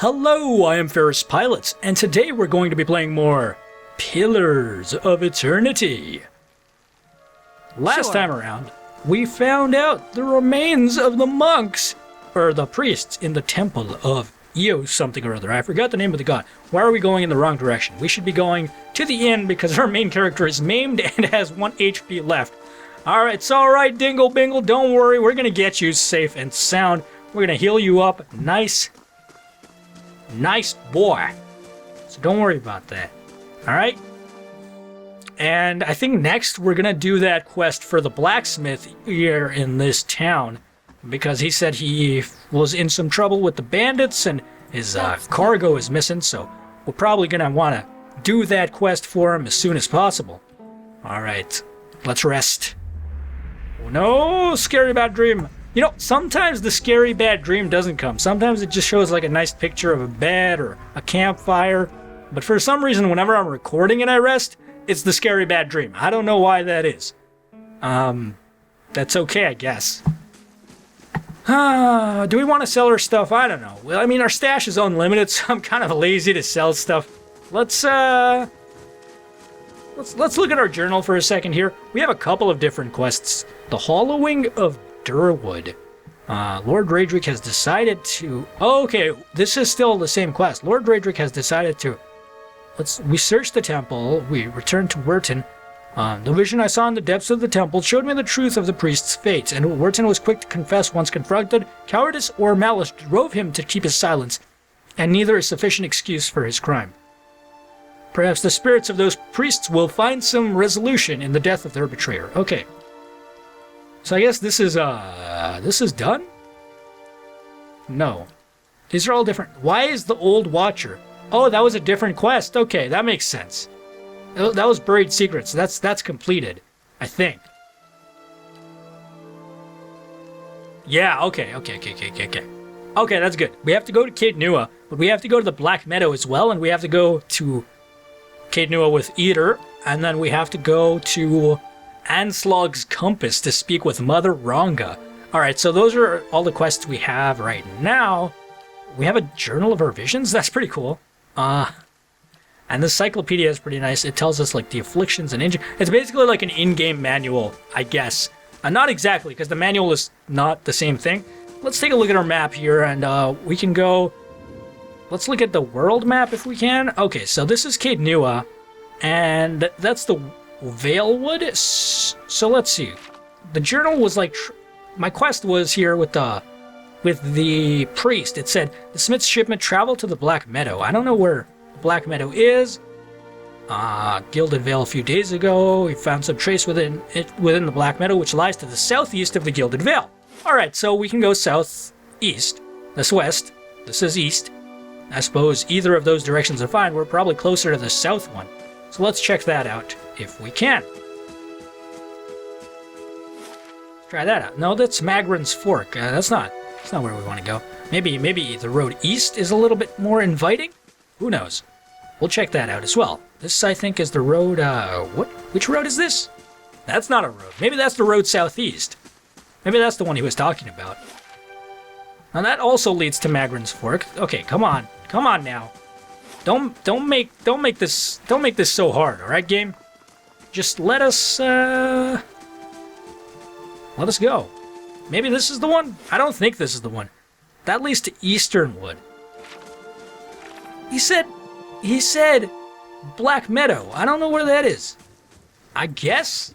Hello, I am FerrousPilot, and today we're going to be playing more Pillars of Eternity. Last time around, we found out the remains of the monks, or the priests, in the Temple of Eothas something or other. I forgot the name of the god. Why are we going in the wrong direction? We should be going to the inn because our main character is maimed and has 1 HP left. Alright, it's alright, Dingle Bingle, don't worry, we're gonna get you safe and sound. We're gonna heal you up. Nice boy. So don't worry about that. Alright? And I think next we're gonna do that quest for the blacksmith here in this town, because he said he was in some trouble with the bandits and his cargo is missing, so we're probably gonna wanna do that quest for him as soon as possible. Alright, let's rest. Oh no, scary bad dream. You know, sometimes the scary bad dream doesn't come. Sometimes it just shows like a nice picture of a bed or a campfire. But for some reason, whenever I'm recording and I rest, it's the scary bad dream. I don't know why that is. That's okay, I guess. Do we want to sell our stuff? I don't know. Well, I mean, our stash is unlimited, so I'm kind of lazy to sell stuff. Let's look at our journal for a second here. We have a couple of different quests. The Hollowing of Durwood. Lord Raedric has decided to... Oh, okay, this is still the same quest. Lord Raedric has decided to... We searched the temple. We returned to Wyrton. The vision I saw in the depths of the temple showed me the truth of the priest's fate, and Wyrton was quick to confess once confronted. Cowardice or malice drove him to keep his silence, and neither is sufficient excuse for his crime. Perhaps the spirits of those priests will find some resolution in the death of their betrayer. Okay. So I guess this is done? No. These are all different. Why is the Old Watcher? Oh, that was a different quest. Okay, that makes sense. That was Buried Secrets. That's completed, I think. Yeah, okay. Okay, that's good. We have to go to Caed Nua, but we have to go to the Black Meadow as well, and we have to go to Caed Nua with Eater, and then we have to go to Anslog's Compass to speak with Mother Ronga. Alright, so those are all the quests we have right now. We have a Journal of Our Visions? That's pretty cool. And the Cyclopedia is pretty nice. It tells us, like, the afflictions and injuries. It's basically like an in-game manual, I guess. Not exactly, because the manual is not the same thing. Let's take a look at our map here, and we can go... Let's look at the world map if we can. Okay, so this is Caed Nua, and that's the Valewood. So let's see. The journal was like... My quest was here with the priest. It said, the smith's shipment traveled to the Black Meadow. I don't know where the Black Meadow is. Gilded Vale a few days ago. We found some trace within the Black Meadow, which lies to the southeast of the Gilded Vale. Alright, so we can go southeast. That's west. This is east. I suppose either of those directions are fine. We're probably closer to the south one. So let's check that out if we can. Try that out. No, that's Magran's Fork. That's not where we want to go. Maybe the road east is a little bit more inviting? Who knows? We'll check that out as well. This, I think, is the road, which road is this? That's not a road. Maybe that's the road southeast. Maybe that's the one he was talking about. Now that also leads to Magran's Fork. Okay, come on. Come on now. Don't make this so hard, alright, game? Just let us go. Maybe this is the one? I don't think this is the one. That leads to Easternwood. He said Black Meadow. I don't know where that is. I guess?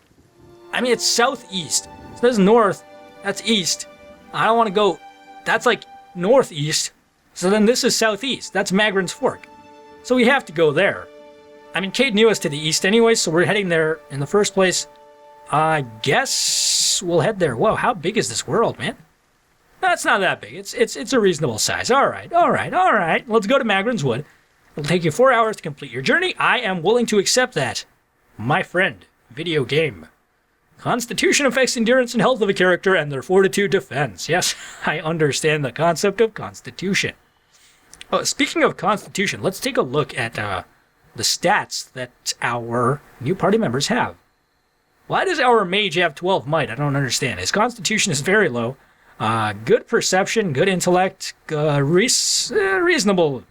I mean, it's southeast. So there's north. That's east. I don't want to go... That's like northeast. So then this is southeast. That's Magran's Fork. So we have to go there. I mean, Caed Nua is to the east anyway, so we're heading there in the first place. I guess we'll head there. Whoa, how big is this world, man? No, it's not that big. It's a reasonable size. All right. Let's go to Magran's Wood. It'll take you 4 hours to complete your journey. I am willing to accept that. My friend, video game. Constitution affects endurance and health of a character and their fortitude defense. Yes, I understand the concept of Constitution. Oh, speaking of Constitution, let's take a look at the stats that our new party members have. Why does our mage have 12 might? I don't understand. His Constitution is very low. Good perception, good intellect, reasonable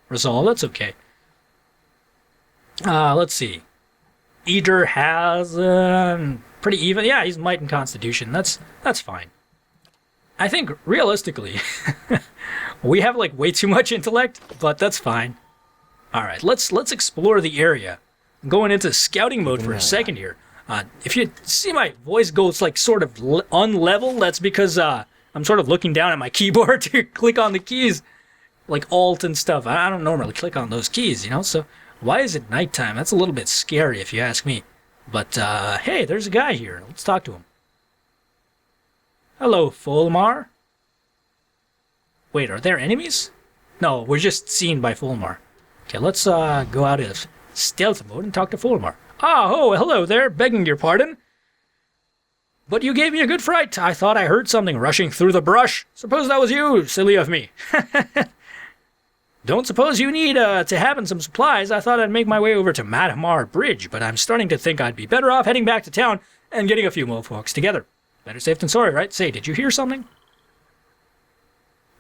resolve. That's okay. Let's see. Eder has pretty even. Yeah, he's might and constitution. That's fine. I think realistically, we have like way too much intellect, but that's fine. All right, let's explore the area. I'm going into scouting mode for a second here. If you see my voice goes like sort of unlevel, that's because I'm sort of looking down at my keyboard to click on the keys, like Alt and stuff. I don't normally click on those keys, you know. So why is it nighttime? That's a little bit scary if you ask me. But hey, there's a guy here. Let's talk to him. Hello, Fulmar. Wait, are there enemies? No, we're just seen by Fulmar. Okay, let's go out of stealth mode and talk to Fulmar. Oh, hello there, begging your pardon. But you gave me a good fright. I thought I heard something rushing through the brush. Suppose that was you, silly of me. Don't suppose you need to happen some supplies. I thought I'd make my way over to Madhamar Bridge, but I'm starting to think I'd be better off heading back to town and getting a few more folks together. Better safe than sorry, right? Say, did you hear something?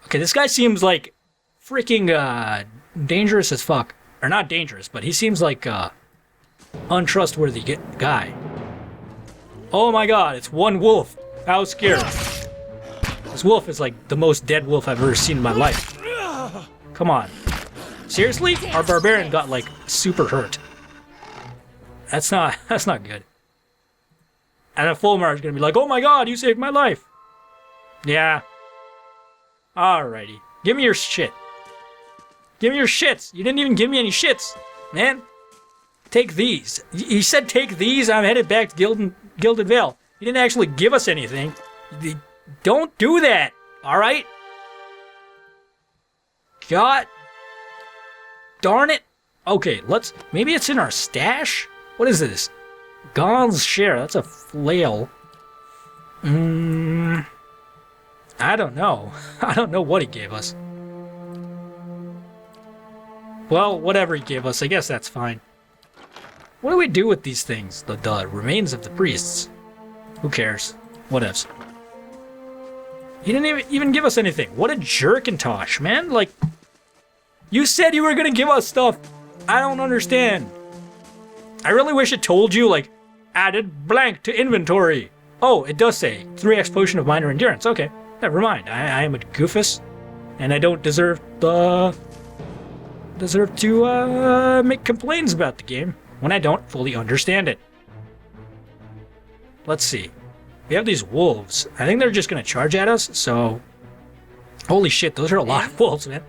Okay, this guy seems like freaking dangerous as fuck. Or not dangerous, but he seems like untrustworthy guy. Oh my god, it's one wolf. How scary. This wolf is like the most dead wolf I've ever seen in my life. Come on. Seriously? Our barbarian got like super hurt. That's not good. And then Fulmar is gonna be like, oh my god, you saved my life. Yeah. Alrighty. Give me your shit. Give me your shits. You didn't even give me any shits, man. Take these. He said take these. I'm headed back to Gilded Vale. He didn't actually give us anything. Don't do that. All right? God darn it. Okay, maybe it's in our stash? What is this? Gon's share. That's a flail. I don't know. I don't know what he gave us. Well, whatever he gave us, I guess that's fine. What do we do with these things? The remains of the priests. Who cares? Whatevs. He didn't even give us anything. What a jerkintosh, man. Like, you said you were gonna give us stuff. I don't understand. I really wish it told you, like, added blank to inventory. Oh, it does say 3x potion of minor endurance. Okay, never mind. I am a goofus, and I don't deserve to make complaints about the game when I don't fully understand it. Let's see. We have these wolves. I think they're just gonna charge at us, so holy shit, those are a lot of wolves, man.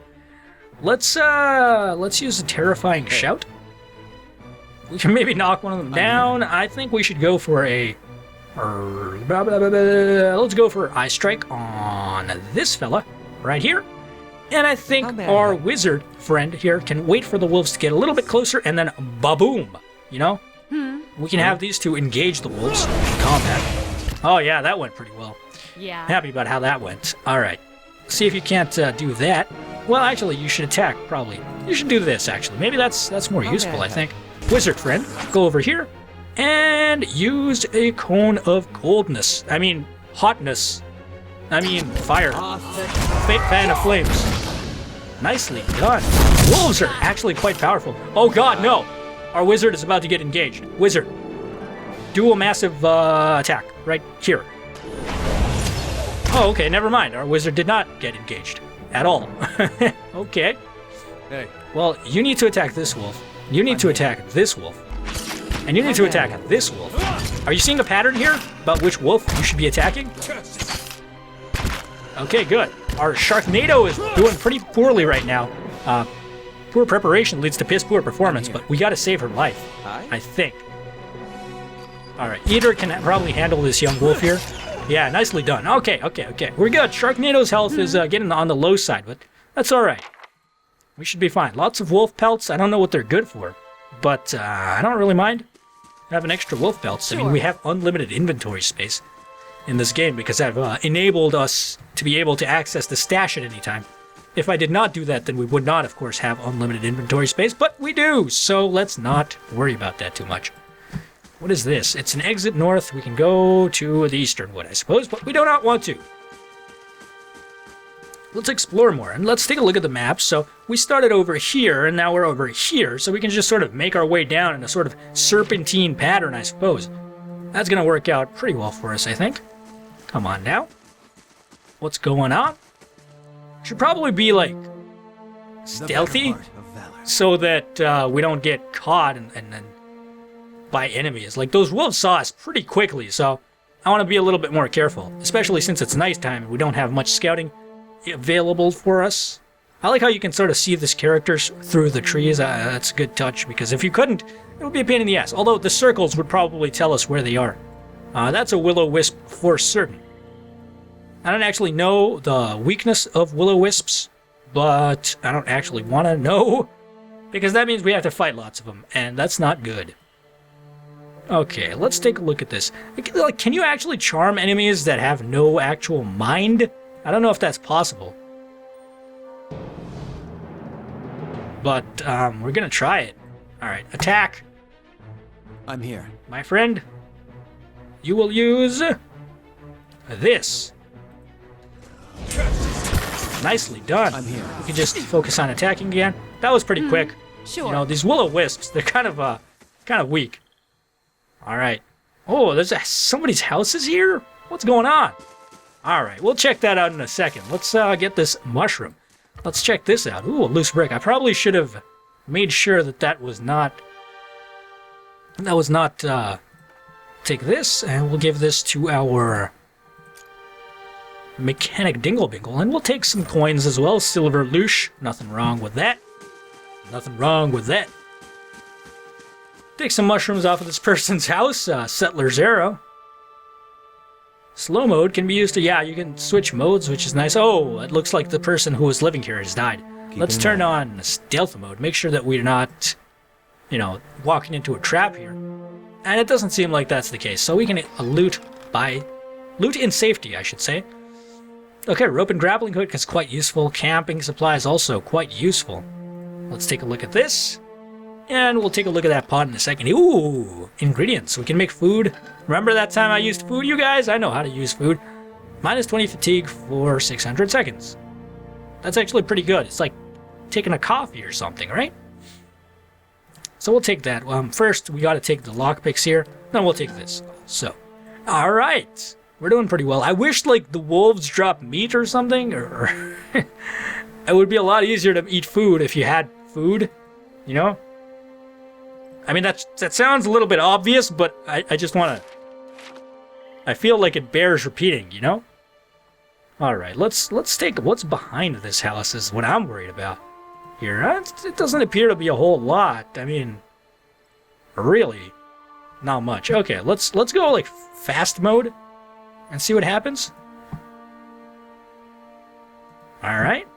Let's use a terrifying shout. We can maybe knock one of them down. I think we should go for a let's go for eye strike on this fella right here. And I think our wizard friend here can wait for the wolves to get a little bit closer and then ba-boom, you know? We can have these two engage the wolves in combat. Oh yeah, that went pretty well. Yeah. Happy about how that went. All right. See if you can't do that. Well, actually, you should attack, probably. You should do this, actually. Maybe that's more useful, I think. Wizard friend, go over here and use a cone of coldness. I mean, hotness. I mean, fire. Fan of flames. Nicely done. Wolves are actually quite powerful. Oh god, no! Our wizard is about to get engaged. Wizard, do a massive attack right here. Oh, okay, never mind. Our wizard did not get engaged at all. Okay. Hey. Well, you need to attack this wolf. You need to attack this wolf. And you need to attack this wolf. Are you seeing a pattern here about which wolf you should be attacking? Okay, good. Our Sharknado is doing pretty poorly right now. Poor preparation leads to piss poor performance, but we gotta save her life, I think. Alright, Eder can probably handle this young wolf here. Yeah, nicely done. Okay. We're good. Sharknado's health is getting on the low side, but that's alright. We should be fine. Lots of wolf pelts. I don't know what they're good for, but I don't really mind having extra wolf pelts. I mean, we have unlimited inventory space in this game because I've enabled us to be able to access the stash at any time. If I did not do that, then we would not, of course, have unlimited inventory space, but we do, so let's not worry about that too much. What is this? It's an exit north. We can go to the eastern wood, I suppose, but we do not want to. let's explore more, and let's take a look at the map. So we started over here, and now we're over here, so we can just sort of make our way down in a sort of serpentine pattern, I suppose. That's going to work out pretty well for us, I think. Come on now. What's going on? Should probably be, like, stealthy, so that we don't get caught and by enemies. Like, those wolves saw us pretty quickly, so I want to be a little bit more careful, especially since it's nighttime and we don't have much scouting available for us. I like how you can sort of see this characters through the trees. That's a good touch, because if you couldn't, it would be a pain in the ass. Although the circles would probably tell us where they are. That's a will-o-wisp for certain. I don't actually know the weakness of will-o-wisps, but I don't actually want to know, because that means we have to fight lots of them, and that's not good. Okay, let's take a look at this. Like, can you actually charm enemies that have no actual mind? I don't know if that's possible. But, we're gonna try it. Alright, attack. I'm here. My friend, you will use this. Nicely done. I'm here. We can just focus on attacking again. That was pretty quick. Sure. You know, these will-o-wisps, they're kind of weak. Alright. Oh, there's somebody's house is here? What's going on? Alright, we'll check that out in a second. Let's get this mushroom. Let's check this out. Ooh, a loose brick. I probably should have made sure that was not... take this, and we'll give this to our mechanic Dinglebingle, and we'll take some coins as well. Silver loosh. Nothing wrong with that. Nothing wrong with that. Take some mushrooms off of this person's house. Settler's Arrow. Slow mode can be used to... Yeah, you can switch modes, which is nice. Oh, it looks like the person who was living here has died. Let's turn on stealth mode. Make sure that we're not, you know, walking into a trap here. And it doesn't seem like that's the case. So we can loot in safety, I should say. Okay, rope and grappling hook is quite useful. Camping supplies also quite useful. Let's take a look at this. And we'll take a look at that pot in a second. Ooh, ingredients. We can make food. Remember that time I used food, you guys? I know how to use food. Minus 20 fatigue for 600 seconds. That's actually pretty good. It's like taking a coffee or something, right? So we'll take that. First, we got to take the lockpicks here. Then we'll take this. So, all right. We're doing pretty well. I wish, like, the wolves dropped meat or something. Or it would be a lot easier to eat food if you had food, you know? I mean, that sounds a little bit obvious, but I just want to... I feel like it bears repeating, you know? Alright, let's take... What's behind this house is what I'm worried about here. It doesn't appear to be a whole lot. I mean, really, not much. Okay, let's go, like, fast mode and see what happens. Alright.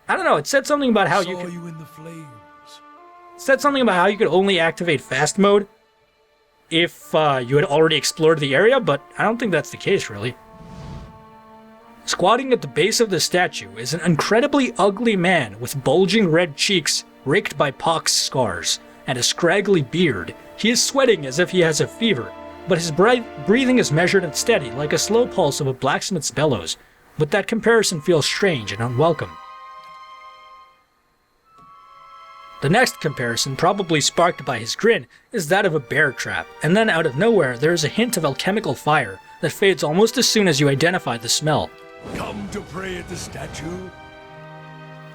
I don't know, it said something about how you could... you in the flames. It said something about how you could only activate fast mode if you had already explored the area, but I don't think that's the case, really. Squatting at the base of the statue is an incredibly ugly man with bulging red cheeks raked by pox scars and a scraggly beard. He is sweating as if he has a fever, but his breathing is measured and steady, like a slow pulse of a blacksmith's bellows. But that comparison feels strange and unwelcome. The next comparison, probably sparked by his grin, is that of a bear trap, and then out of nowhere there is a hint of alchemical fire that fades almost as soon as you identify the smell. Come to pray at the statue?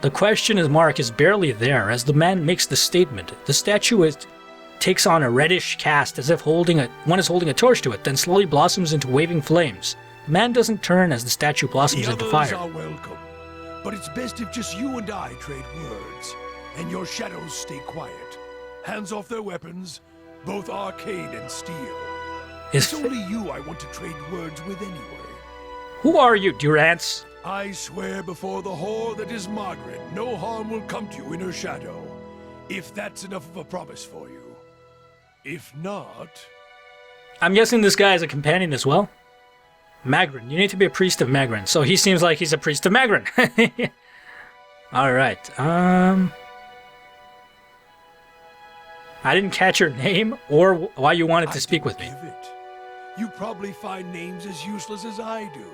The question mark is barely there as the man makes the statement. The statue takes on a reddish cast as if one is holding a torch to it, then slowly blossoms into waving flames. The man doesn't turn as the statue blossoms into fire. The others are welcome, but it's best if just you and I trade words. And your shadows stay quiet. Hands off their weapons, both arcane and steel. It's only you I want to trade words with anyway. Who are you, Durance? I swear before the whore that is Magran, no harm will come to you in her shadow. If that's enough of a promise for you. If not... I'm guessing this guy is a companion as well? Magran. You need to be a priest of Magran. So he seems like he's a priest of Magran. Alright, I didn't catch your name or why you wanted to speak with me. You probably find names as useless as I do.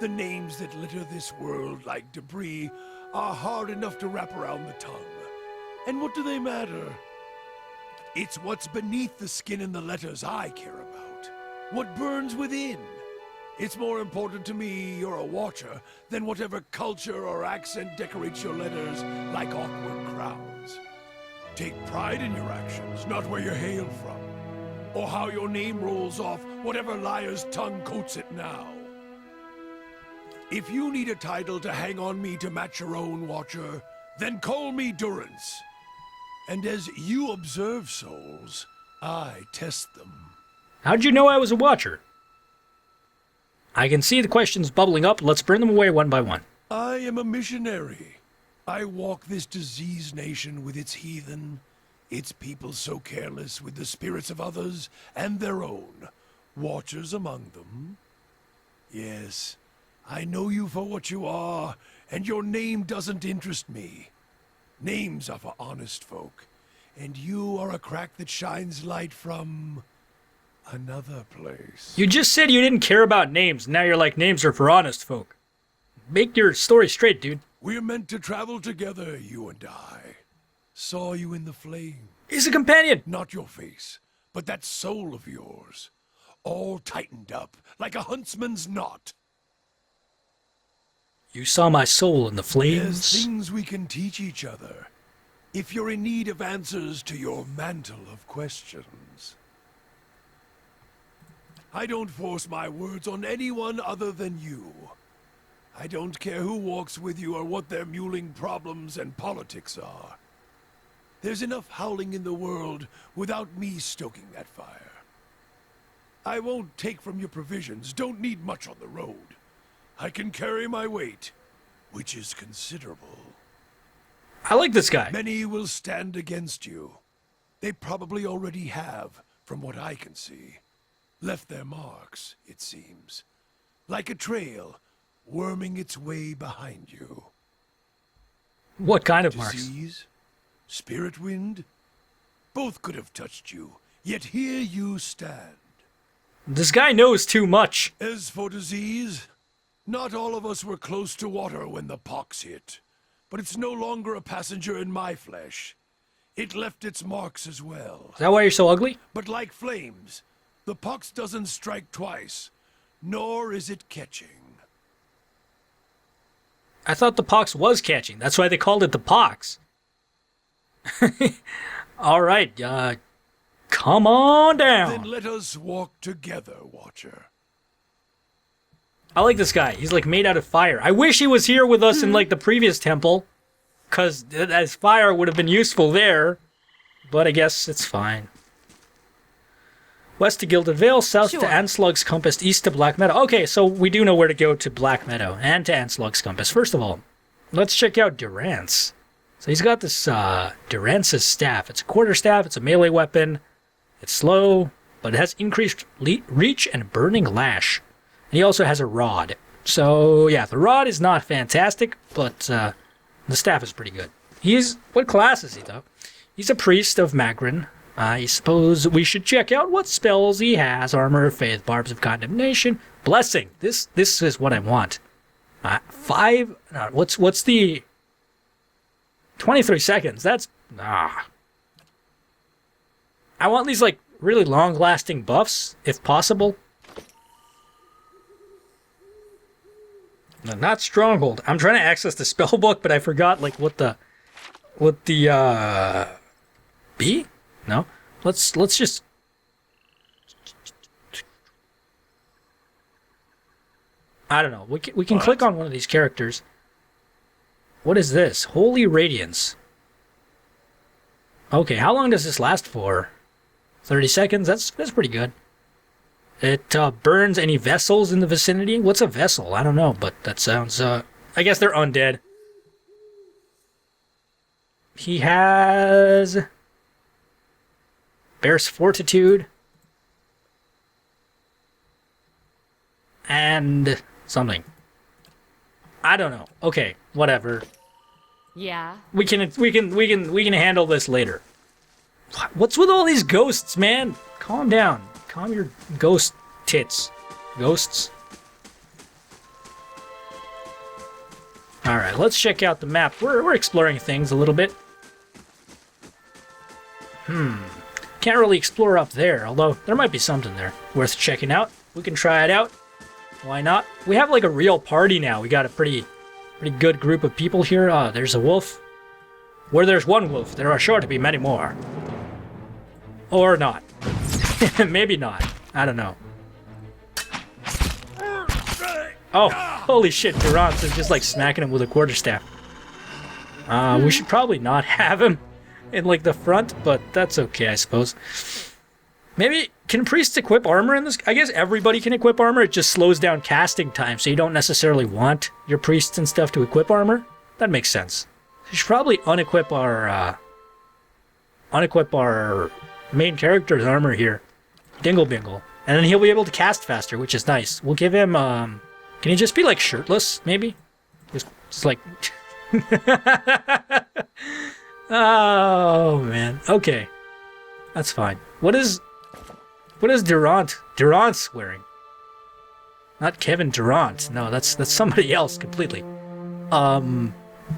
The names that litter this world like debris are hard enough to wrap around the tongue. And what do they matter? It's what's beneath the skin and the letters I care about. What burns within. It's more important to me you're a watcher than whatever culture or accent decorates your letters like awkward crowns. Take pride in your actions, not where you hail from, or how your name rolls off whatever liar's tongue coats it now. If you need a title to hang on me to match your own, Watcher, then call me Durance. And as you observe souls, I test them. How'd you know I was a Watcher? I can see the questions bubbling up. Let's burn them away one by one. I am a missionary. I walk this diseased nation with its heathen, its people so careless with the spirits of others and their own, watchers among them. Yes, I know you for what you are, and your name doesn't interest me. Names are for honest folk, and you are a crack that shines light from another place. You just said you didn't care about names. Now you're like, names are for honest folk. Make your story straight, dude. We're meant to travel together, you and I. Saw you in the flame. He's a companion. Not your face, but that soul of yours. All tightened up, like a huntsman's knot. You saw my soul in the There's flames. things we can teach each other. If you're in need of answers to your mantle of questions. I don't force my words on anyone other than you. I don't care who walks with you or what their mewling problems and politics are. There's enough howling in the world without me stoking that fire. I won't take from your provisions, don't need much on the road. I can carry my weight, which is considerable. I like this guy. Many will stand against you. They probably already have, from what I can see. Left their marks, it seems. Like a trail, worming its way behind you. What kind of marks? Disease? Spirit wind? Both could have touched you, yet here you stand. This guy knows too much. As for disease, not all of us were close to water when the pox hit. But it's no longer a passenger in my flesh. It left its marks as well. Is that why you're so ugly? But like flames, the pox doesn't strike twice, nor is it catching. I thought the pox was catching. That's why they called it the pox. All right, come on down. Then let us walk together, Watcher. I like this guy. He's like made out of fire. I wish he was here with us in like the previous temple, because as fire would have been useful there. But I guess it's fine. West to Gilded Vale, south to Anslug's Compass, east to Black Meadow. Okay, so we do know where to go to Black Meadow and to Anslug's Compass. First of all, let's check out Durance. So he's got this Durance's staff. It's a quarterstaff. It's a melee weapon. It's slow, but it has increased reach and burning lash. And he also has a rod. So, yeah, the rod is not fantastic, but the staff is pretty good. What class is he, though? He's a priest of Magran. I suppose we should check out what spells he has. Armor of Faith, Barbs of Condemnation, Blessing. This is what I want. What's the... 23 seconds. That's... I want these, like, really long-lasting buffs, if possible. No, not Stronghold. I'm trying to access the spell book, but I forgot like what the B? No. Let's just I don't know. We can click on one of these characters. What is this? Holy Radiance. Okay, how long does this last for? 30 seconds? That's pretty good. It burns any vessels in the vicinity. What's a vessel? I don't know, but that sounds... I guess they're undead. He has... Bears Fortitude. And something. I don't know. Okay, whatever. Yeah. We can handle this later. What's with all these ghosts, man? Calm down. Calm your ghost tits. Ghosts. All right, let's check out the map. We're exploring things a little bit. Can't really explore up there, although there might be something there worth checking out. We can try it out. Why not? We have like a real party now. We got a pretty good group of people here. There's a wolf. Where there's one wolf, there are sure to be many more. Or not. Maybe not. I don't know. Oh, holy shit, Durance is just like smacking him with a quarterstaff. We should probably not have him in like the front, but that's okay, I suppose. Maybe, can priests equip armor in this? I guess everybody can equip armor, it just slows down casting time, so you don't necessarily want your priests and stuff to equip armor. That makes sense. We should probably unequip our main character's armor here. Dingle Bingle. And then he'll be able to cast faster, which is nice. We'll give him, can he just be like shirtless, maybe? Just like... Oh, man. Okay. That's fine. What is Durance wearing? Not Kevin Durant. No, that's somebody else completely.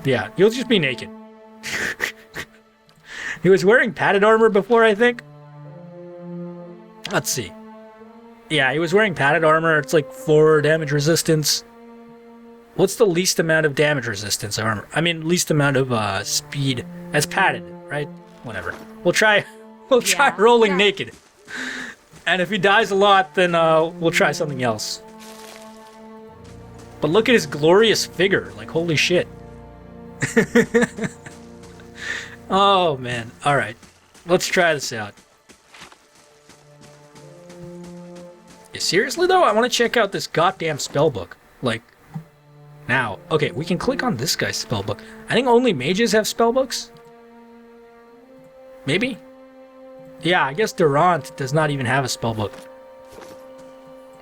Yeah, you'll just be naked. He was wearing padded armor before, I think. Let's see. Yeah, he was wearing padded armor. It's like 4 damage resistance. What's the least amount of damage resistance armor? I mean, least amount of speed as padded, right? Whatever. We'll try rolling naked. And if he dies a lot, then we'll try something else. But look at his glorious figure. Like, holy shit. Oh, man. Alright. Let's try this out. Yeah, seriously, though? I want to check out this goddamn spellbook. Like, now. Okay, we can click on this guy's spellbook. I think only mages have spellbooks? Maybe? Yeah, I guess Durant does not even have a spellbook.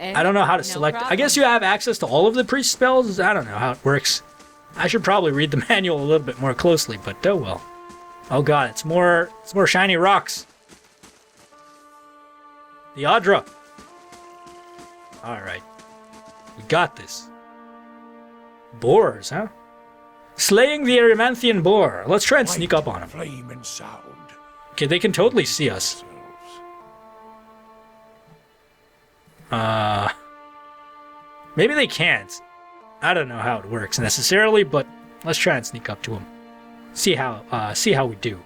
I don't know how to select. I guess you have access to all of the priest spells? I don't know how it works. I should probably read the manual a little bit more closely, but oh well. Oh god, it's more shiny rocks. The Adra. Alright. We got this. Boars, huh? Slaying the Erymanthian boar. Let's try and sneak up on him. Flame and sound. Okay, they can totally see us. Maybe they can't. I don't know how it works necessarily, but let's try and sneak up to him. See how we do.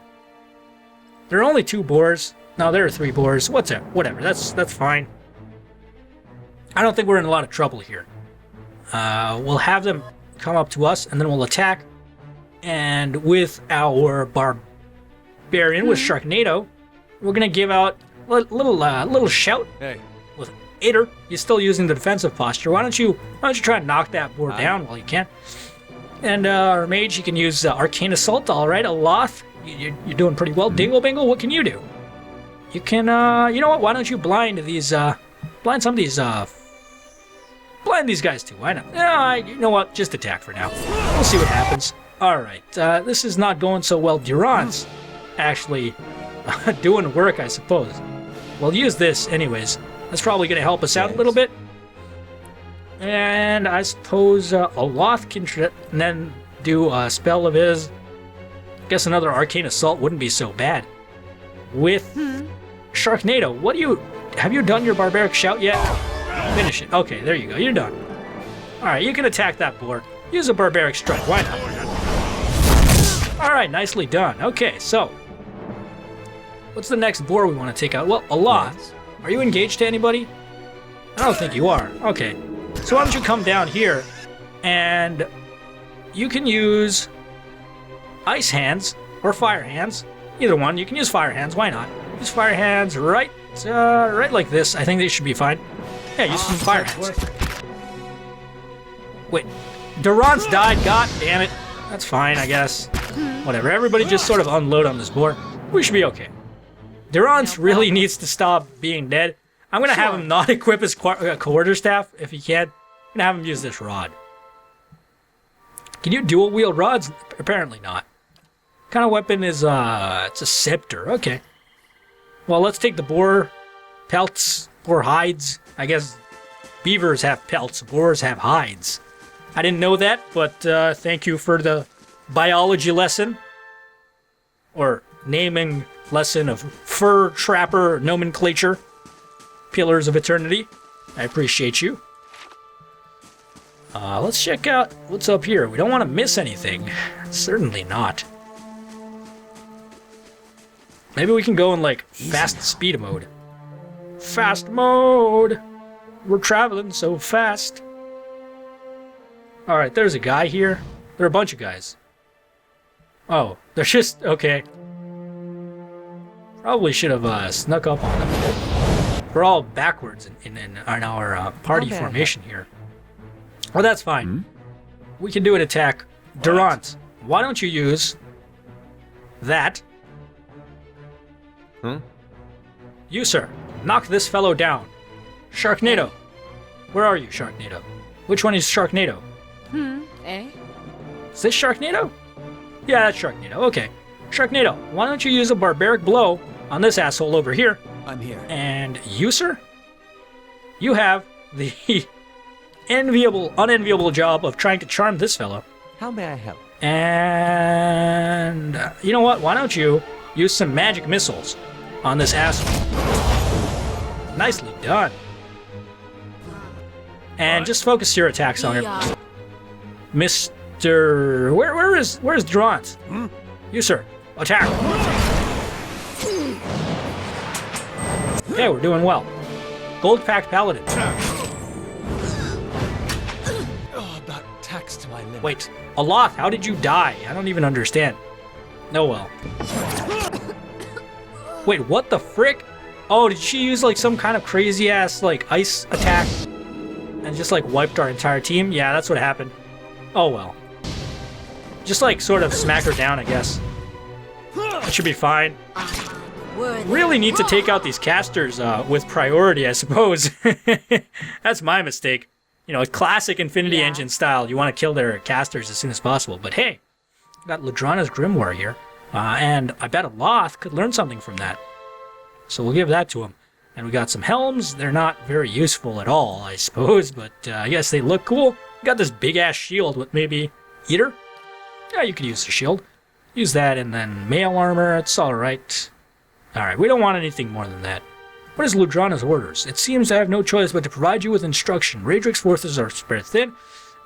There are only 2 boars. No, there are 3 boars. Whatever. That's fine. I don't think we're in a lot of trouble here. We'll have them come up to us, and then we'll attack. And with our barbarian, with Sharknado, we're gonna give out a little shout. Hey. With Ader, he's still using the defensive posture. Why don't you try and knock that boar down while you can? And our mage, he can use Arcane Assault. All right, Aloth, you're doing pretty well. Dingle Bingle, what can you do? You can, you know what? Why don't you blind these, blind some of these, blind these guys too. Why not? You know what? Just attack for now. We'll see what happens. All right, this is not going so well. Durance actually doing work, I suppose. We'll use this anyways. That's probably going to help us out a little bit. And I suppose Aloth can then do a spell of his. Guess another Arcane Assault wouldn't be so bad. With Sharknado, have you done your Barbaric Shout yet? Finish it. Okay, there you go. You're done. Alright, you can attack that boar. Use a Barbaric Strike. Why not? Alright, nicely done. Okay, so. What's the next boar we want to take out? Well, Aloth. Are you engaged to anybody? I don't think you are. Okay. So why don't you come down here, and you can use Ice Hands or Fire Hands. Either one. You can use Fire Hands. Why not? Use Fire Hands right like this. I think they should be fine. Yeah, use some Fire Hands. Wait. Durance died. God damn it. That's fine, I guess. Whatever. Everybody just sort of unload on this boar. We should be okay. Durance really needs to stop being dead. I'm going to have him not equip his quarterstaff if he can. I'm going to have him use this rod. Can you dual wield rods? Apparently not. What kind of weapon is, it's a scepter. Okay. Well, let's take the boar pelts, boar hides. I guess beavers have pelts, boars have hides. I didn't know that, but thank you for the biology lesson. Or naming lesson of fur trapper nomenclature. Pillars of Eternity. I appreciate you. Let's check out what's up here. We don't want to miss anything. Certainly not. Maybe we can go in, like, fast speed mode. Fast mode! We're traveling so fast. Alright, there's a guy here. There are a bunch of guys. Oh, they're just... okay. Probably should have snuck up on them. We're all backwards in our party formation here. Well, that's fine. Hmm? We can do an attack. Durance, why don't you use that? Huh? You, sir, knock this fellow down. Sharknado. Where are you, Sharknado? Which one is Sharknado? Eh? Is this Sharknado? Yeah, that's Sharknado. Okay. Sharknado, why don't you use a barbaric blow on this asshole over here? I'm here. And you, sir? You have the unenviable job of trying to charm this fellow. How may I help? And you know what? Why don't you use some magic missiles on this asshole? Nicely done. And just focus your attacks on him. Mr. Where's Durance? You, sir. Attack. Okay, we're doing well. Gold packed paladin. Oh, about taxed to my limit. Wait, Aloth, how did you die? I don't even understand. Oh well. Wait, what the frick? Oh, did she use like some kind of crazy ass like ice attack and just like wiped our entire team? Yeah, that's what happened. Oh well. Just like sort of smack her down, I guess. It should be fine. Really need to take out these casters with priority, I suppose. That's my mistake. You know, classic Infinity Engine style. You want to kill their casters as soon as possible. But hey, got Ladrana's Grimoire here. And I bet Aloth could learn something from that. So we'll give that to him. And we got some helms. They're not very useful at all, I suppose. But yes, they look cool. We got this big-ass shield with maybe Eater. Yeah, you could use the shield. Use that and then mail armor. It's alright. Alright, we don't want anything more than that. What is Ludrana's orders? It seems I have no choice but to provide you with instruction. Raedric's forces are spread thin,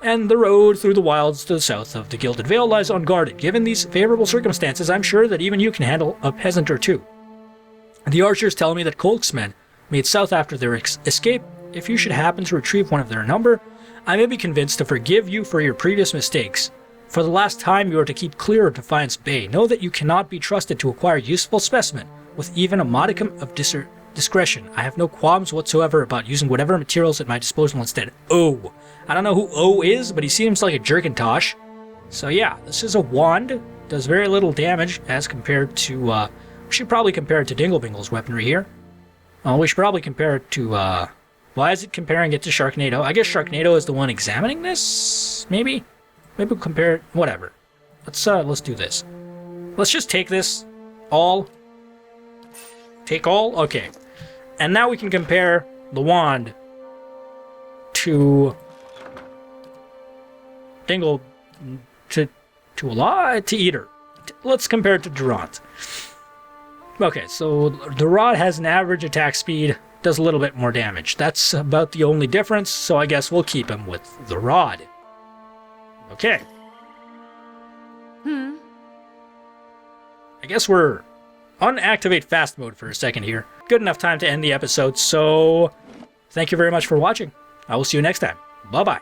and the road through the wilds to the south of the Gilded Vale lies unguarded. Given these favorable circumstances, I'm sure that even you can handle a peasant or two. The archers tell me that Kolksmen made south after their escape. If you should happen to retrieve one of their number, I may be convinced to forgive you for your previous mistakes. For the last time, you are to keep clear of Defiance Bay. Know that you cannot be trusted to acquire useful specimen with even a modicum of discretion. I have no qualms whatsoever about using whatever materials at my disposal instead. Oh, I don't know who O is, but he seems like a Jerkintosh. So yeah, this is a wand. Does very little damage as compared to, we should probably compare it to Dinglebingle's weaponry here. We should probably compare it to, why is it comparing it to Sharknado? I guess Sharknado is the one examining this, maybe? Maybe we'll compare it, whatever. Let's do this. Let's just take this all. Take all? Okay. And now we can compare the wand to Dingle to Eater. Let's compare it to Durant. Okay, so the rod has an average attack speed, does a little bit more damage. That's about the only difference, so I guess we'll keep him with the rod. Okay. I guess we're unactivate fast mode for a second here. Good enough time to end the episode, so thank you very much for watching. I will see you next time. Bye-bye.